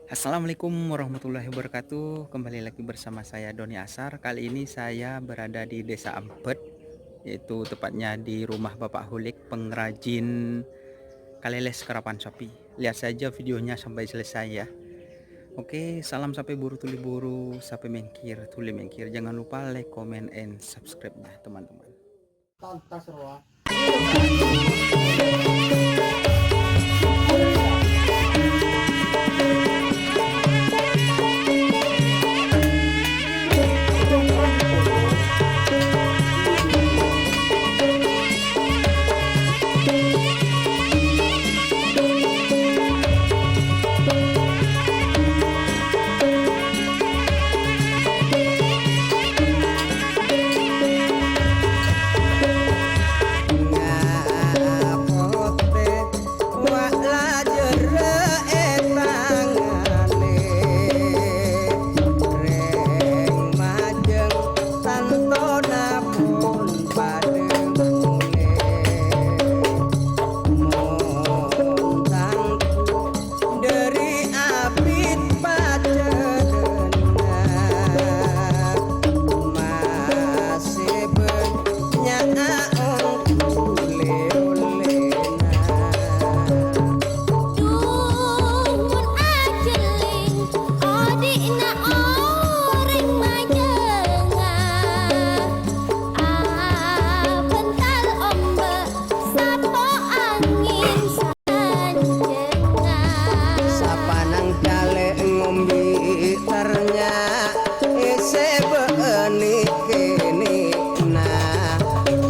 Assalamualaikum warahmatullahi wabarakatuh. Kembali lagi bersama saya Doni Asar. Kali ini saya berada di Desa Ampet, yaitu tepatnya di rumah Bapak Hulik, pengrajin kaleles karapan sapi. Lihat saja videonya sampai selesai ya. Oke, salam sampai buru tuli buru, sampai mengkir tuli mengkir. Jangan lupa like, comment, and subscribe ya teman-teman.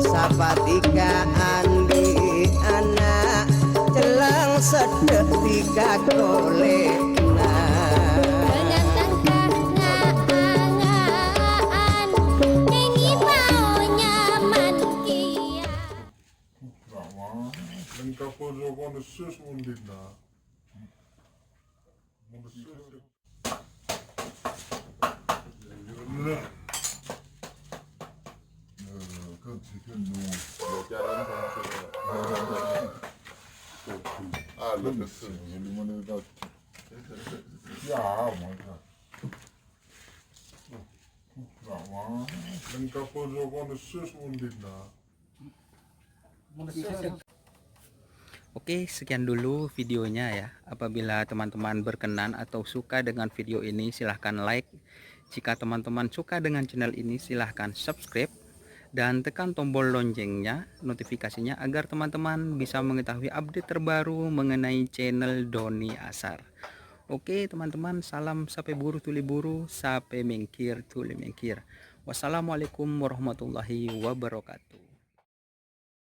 Sapatika andi anak celang sedek tiga kolekna dengan tangkah ngaan ini maunya mankia Brahma, lengkap pun sus undina. Kan chicken no. Jalan ah, lepas ini mana dah? Ya, mana? Brahma, lengkap pun sus undina. Oke, sekian dulu videonya ya. Apabila teman-teman berkenan atau suka dengan video ini, silahkan like. Jika teman-teman suka dengan channel ini, silahkan subscribe dan tekan tombol loncengnya, notifikasinya, agar teman-teman bisa mengetahui update terbaru mengenai channel Doni Asar. Oke teman-teman, salam sampai buru tuli buru, sampai mengkir tuli mengkir. Wassalamualaikum warahmatullahi wabarakatuh.